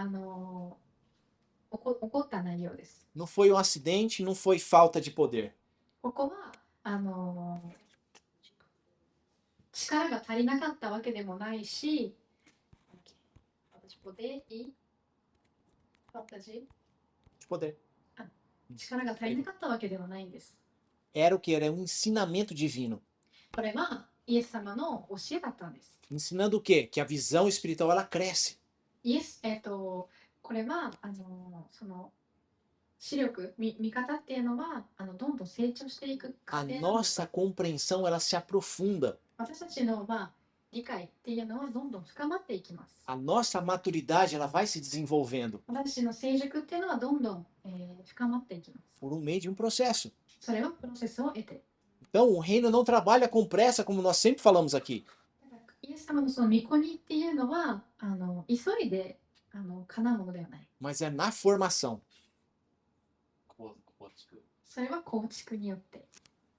A: こった内容です。
B: Não foi um acidente, não foi falta de poder.
A: ここは力が足りなかったわけでもないし、
B: De poder.
A: 力が足りなかったわけではないんです。
B: Era o que? Era um ensinamento divino.
A: これはイエス様の教えだったんです。
B: Ensinando o quê? Que a visão espiritual ela cresce.
A: これはその視力、見方っていうのはどんどん成長していく過
B: A
A: 程なので
B: nossa compreensão ela se aprofunda.
A: 私たちの、理解っていうのはどんどん深まっていきます。
B: A nossa maturidade ela vai se desenvolvendo
A: 私たちの成熟っていうのはどんどん、深まっていきます。
B: por meio de um processo.
A: それはプロセスを得て。
B: Então, o reino não trabalha com pressa, como nós sempre falamos aqui.
A: イエス様のその御子にっていうのは急いで叶うものではない。
B: Mas é na formação.
C: 構築。
A: それは構築によって。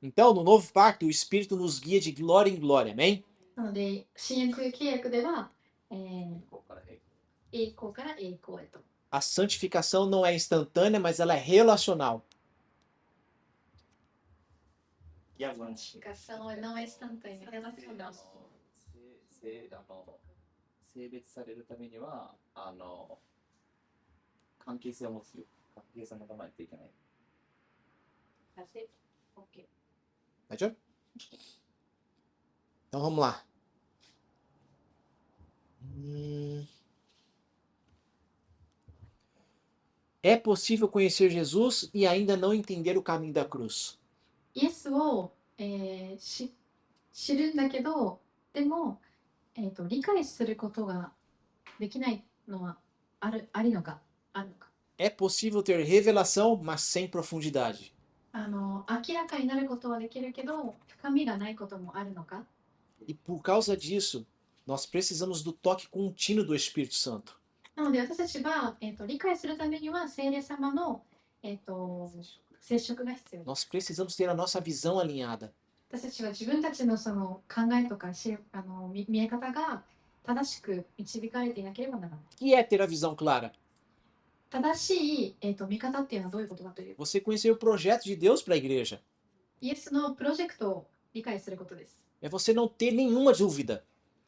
B: Então, no novo pacto, o Espírito nos guia de glória em glória, amém?
A: なので、新約契約では、
C: ここから平行
A: 栄光から栄光へと。
B: A santificação não é instantânea, mas ela é relacional. E agora?
A: santificação não é instantânea, é relacional.
C: 性別されるためには関係性を持つよ。関係性を持たないといけない。
A: Ok.
B: Tá de olho? Então vamos lá. É possível conhecer Jesus e ainda não entender o caminho da cruz.
A: イエスを、知るんだけど、でも、理解することができないのはあるのか。
B: É possível ter revelação, mas sem profundidade.
A: 明らかになることはできるけど、深みがないこともあるのか。
B: E por causa disso, nós precisamos do toque contínuo do Espírito Santo.
A: なので私たちが、理解するためには聖霊様の、接触が必要です。
B: Nós precisamos ter a nossa visão alinhada.
A: 私たちは自分たちのその考えとか見え方が正しく導かれていなければならない。
B: O que é ter a visão clara?
A: 正しい、見方っていうのはどういうことかというと、
B: Você conhecer o projeto de Deus para a igreja.
A: イエスのプロジェクトを理解することです。
B: É você não ter nenhuma dúvida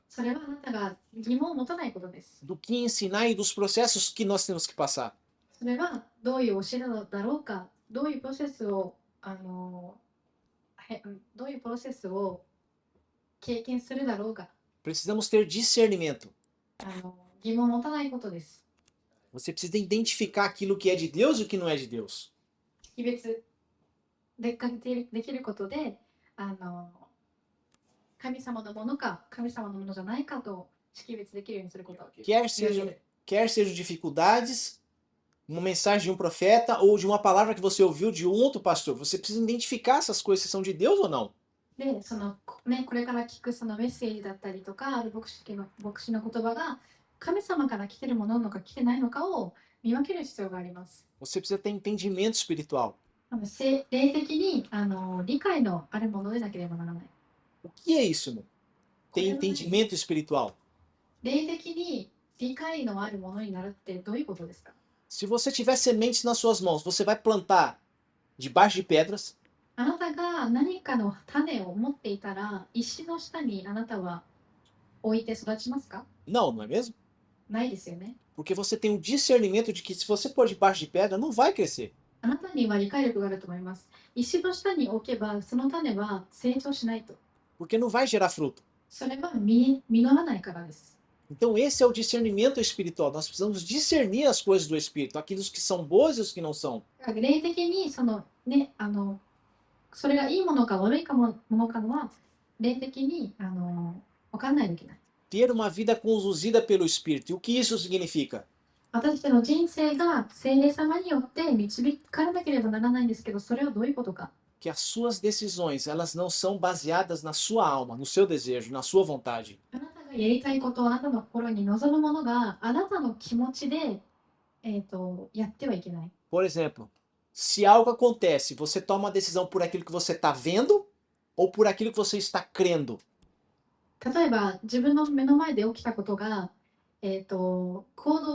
A: それはあなたが疑問を持たないことです。
B: do que ensinar e dos processos que nós temos que passar.
A: それはどういう教えだろうか、どういうプロセスをどういうプロセスを経験するだろうか、
B: Precisamos ter discernimento.
A: 疑問を持たないことです。
B: Você precisa identificar aquilo que é de Deus e o que não é de Deus.
A: 識別できることで、神様のものか神様のものじゃないかと識別できるようにすること。
B: Quer sejam dificuldades, uma mensagem de um profeta ou de uma palavra que você ouviu de um outro pastor. Você precisa identificar essas coisas se são de Deus ou não.
A: で、これから聞くそのメッセージだったりとか、ある牧師の言葉が神様から来てるものなのか来てないのかを見分ける必要があります。
B: Você precisa ter entendimento espiritual.
A: 霊的に理解のあるものでなければならない。
B: O que é isso, irmão?
A: こ
B: Ter
A: れはね
B: entendimento espiritual.
A: 霊的に理解のあるものになるってどういうことですか？
B: Se você tiver sementes nas suas mãos, você vai plantar debaixo de pedras?
A: あなたが何かの種を持っていたら、石の下にあなたは置いて育ちますか？
B: Não, não é mesmo?
A: ないですよね。
B: Porque você tem um discernimento de que se você pôr debaixo de pedra, não vai crescer.
A: あなたには理解力があると思います。石の下に置けば、その種は成長しないと。
B: Porque não vai gerar fruto.
A: それは実らないからです。
B: Então esse é o discernimento espiritual. Nós precisamos discernir as coisas do Espírito, aquilo que são boas e os que não são.
A: 霊的にそれがいいものか悪いものかは、霊的に分かんないといけない。
B: Ter uma vida conduzida pelo Espírito. E o que isso significa?
A: 私たちの人生が聖霊様によって導かれなければならないんですけど、それはどういうことか。
B: Que as suas decisões, elas não são baseadas na sua alma, no seu desejo, na sua vontade.
A: あなたがやりたいこと、あなたの心に望むものがあなたの気持ちで、やってはいけない。
B: Por exemplo, se algo acontece, você toma uma decisão por aquilo que você está vendo ou por aquilo que você está crendo.
A: 例えば自分の目の前で起きたことが、行動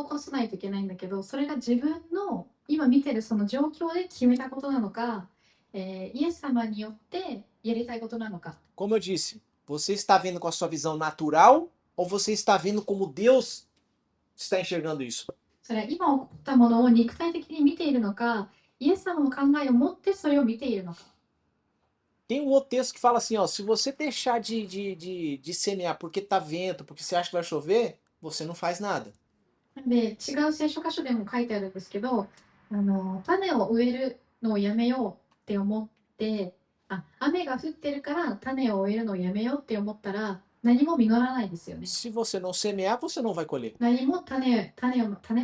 A: を起こさないといけないんだけど、それが自分の今見てるその状況で決めたことなのか、イエス様によってやりたいことなのか。
B: Como eu disse, você está vendo com a sua visão natural ou você está vendo como Deus está enxergando isso?
A: それは今起こったものを肉体的に見ているのか、イエス様の考えを持ってそれを見ているのか。
B: Tem um outro texto que fala assim, ó, se você deixar de semear porque tá vento, porque você acha que vai chover, você não faz nada.
A: で、違う聖書箇所でも書いてあるんですけど、種を植えるのをやめようって思って、雨が降ってるから種を植えるのをやめようって思ったら、何も実らないですよね。
B: Se você não semear, você não vai colher.
A: 何も種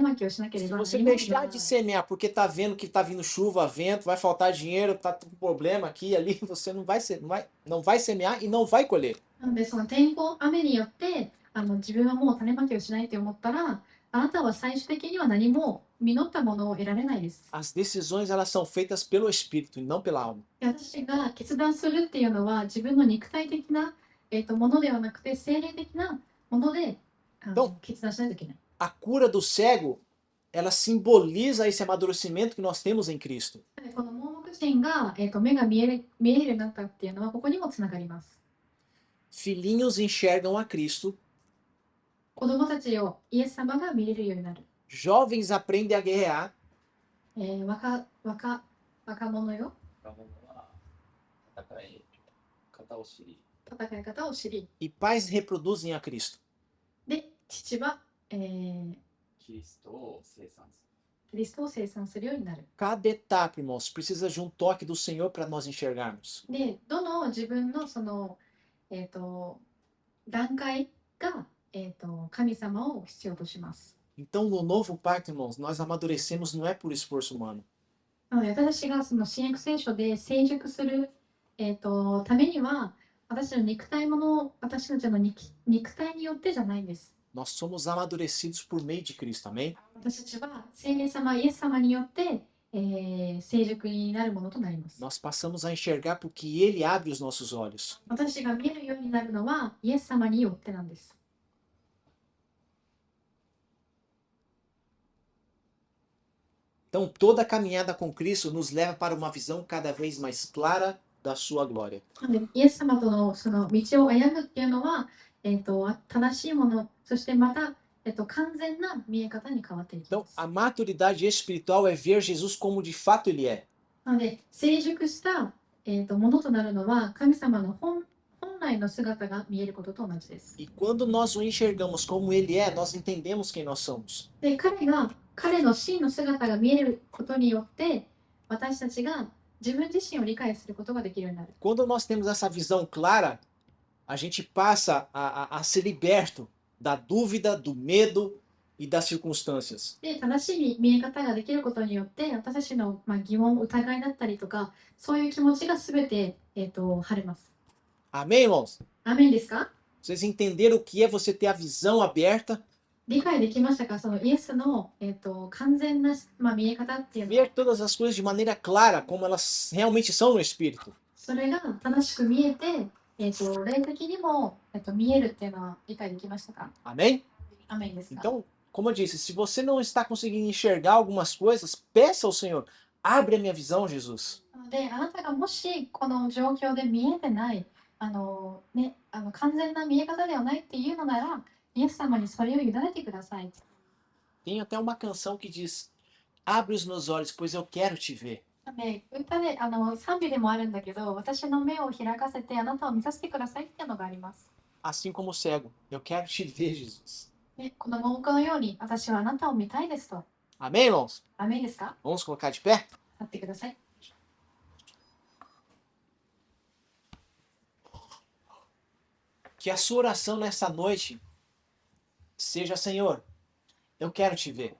A: まきをしなけれ
B: Se
A: ば
B: você
A: 何も実ら
B: deixar
A: ない
B: de semear porque tá vendo que tá vindo chuva, vento, vai faltar dinheiro, tá com problema aqui e ali, você não vai semear e não vai colher.
A: なので、その天候、雨によって自分はもう種まきをしないと思ったら、あなたは最終的には何も実ったものを得られないです。
B: As decisões, elas são feitas pelo Espírito e não pela alma.
A: で、私が決断するっていうのは自分の肉体的な、ものではなくて、精霊的なもので決断しないといけない。
B: A cura do cego, ela simboliza esse amadurecimento que nós temos em Cristo.
A: この盲目人が、目が見えるようになったっていうのはここにもつながります。
B: Filhinhos enxergam a Cristo,
A: 子供たちをイエス様が見れるようになる。
B: jovens aprendem a guerrear,
A: 若者よ、
C: 若者は戦い方を知り、
A: 戦い方を知り、
B: e pais reproduzem a Cristo.
A: で、父は、
C: キリストを生産す
A: キリストを生産するようになる。
B: Cada etapa, irmãos, precisa de um toque do Senhor para nós enxergarmos.
A: で、どの自分の段階が、神様を必要とします。
B: Então, no novo pacto, irmãos, nós amadurecemos não é por esforço humano.
A: なので、私がその新約聖書で成熟する、ためには、私たちの肉体の肉体によってじゃないんです。
B: Nós somos amadurecidos por meio de Cristo, amém?
A: 私たちは聖霊様、イエス様によって、成熟になるものとなります。
B: Nós passamos a enxergar porque Ele abre os nossos olhos.
A: 私が見えるようになるのは、イエス様によってなんです。
B: Então, toda a caminhada com Cristo nos leva para uma visão cada vez mais clara da sua glória.
A: なのでイエス様とのその道を歩むっていうのは、正しいもの、そしてまた、完全な見え方に変わっていき
B: Então,
A: ます。
B: a maturidade espiritual é ver Jesus como de fato Ele é.
A: なので、成熟した、ものとなるのは、神様の本来の姿が見えることと同じです。
B: E quando nós o enxergamos como Ele é, nós entendemos quem nós somos.
A: で、彼の真の姿が見えることによって、私たちが自分自身を理解することができるようになる。
B: Quando nós temos essa visão clara, a gente passa a ser liberto da dúvida, do medo e das circunstâncias.
A: で、正しい見え方ができることによって、私たちの、疑問、疑いだったりとか、そういう気持ちがすべて、晴れます。
B: Amém, irmãos?
A: アーメンですか？
B: Vocês entenderam o que é você ter a visão aberta?
A: 理解できましたか？そのイエスの、完全な、見え方っていうのは、
B: Ver todas as coisas de maneira clara, como elas realmente são no Espírito.
A: それが正しく見えて、霊的にも、見えるっていうのは理解できましたか？
B: Amém?
A: アーメンですか？
B: Então, como eu disse, se você não está conseguindo enxergar algumas coisas, peça ao Senhor, abre a minha visão, Jesus.
A: なので、あなたがもしこの状況で見えてない、完全な見え方ではないっていうのなら、イエス様にそれを委ねてください。
B: Tem até uma canção que diz: Abre os meus olhos, pois eu quero te ver.
A: で、歌で、賛美でもあるんだけど、私の目を開かせてあなたを見させてくださいっていうのがあります。
B: Assim como o cego, eu quero te ver, Jesus.
A: この文句のように、私はあなたを見たいですと。
B: Amém, irmãos?
A: アーメンですか？
B: Vamos colocar de pé?
A: 立ってください。
B: Que a sua oração nessa noite seja: Senhor, eu quero te ver.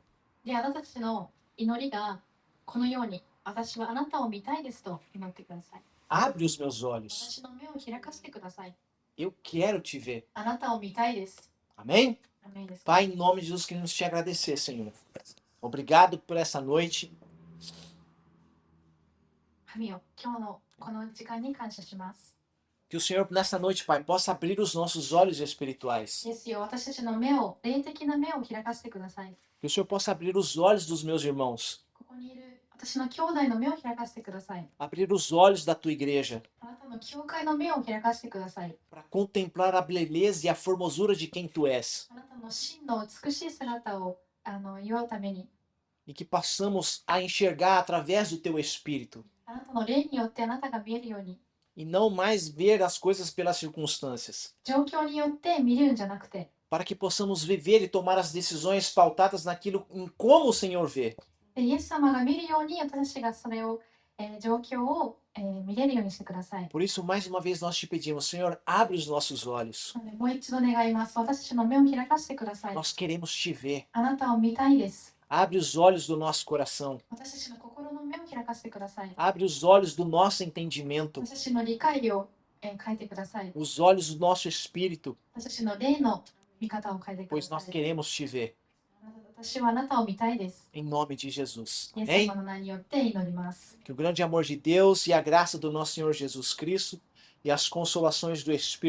A: で、あなたたちの祈りがこのように、私はあなたを見たいですと祈ってください。
B: Abre os meus olhos.
A: 私の目を開かせてください。
B: Eu quero te ver.
A: あなたを見たいです。
B: Amém?
A: アーメンですか？
B: Pai, em nome de Jesus, queremos te agradecer, Senhor. Obrigado por essa noite.
A: 神よ、今日のこの時間に感謝します。
B: Que o Senhor, nessa noite, Pai, possa abrir os nossos olhos espirituais.
A: ですよ、私たちの目を、霊的な目を開かせてください。
B: Que o Senhor possa abrir os olhos dos meus irmãos.
A: ここにいる私の兄弟の目を開かせてください。
B: Abrir os olhos da tua igreja.
A: あなたの教会の目を開かせてください。
B: Para contemplar a beleza e a formosura de quem tu és.
A: あなたの真の美しい姿を祝うために、
B: E que possamos a enxergar através do teu Espírito.
A: あなたの霊によってあなたが見えるように、
B: E não mais ver as coisas pelas circunstâncias.
A: 状況によって見るんじゃなくて、
B: Para que possamos viver e tomar as decisões pautadas naquilo em como o Senhor vê.
A: でイエス様が見るように私たちがそれを、状況を、見れるようにしてください。
B: Por isso, mais uma vez, nós te pedimos, Senhor, abre os nossos olhos.
A: なのでもう一度願います。私たちの目を開かせてください。
B: Nós queremos te ver.
A: あなたを見たいです。
B: Abre os olhos do nosso coração.
A: 私たちの心の目を開かせてください。
B: Abre os olhos do nosso entendimento.
A: 私たちの理解を、変えてください。
B: Os olhos do nosso espírito.
A: 私たちの霊の見方を変えてくだ
B: Pois
A: さ
B: nós
A: い。
B: queremos te ver.
A: 私はあなたを見たいです。
B: Em nome de Jesus.
A: イエス
B: Amém?
A: 様の名によって祈ります。
B: Que o grande amor de Deus e a graça do nosso Senhor Jesus Cristo e as consolações do Espírito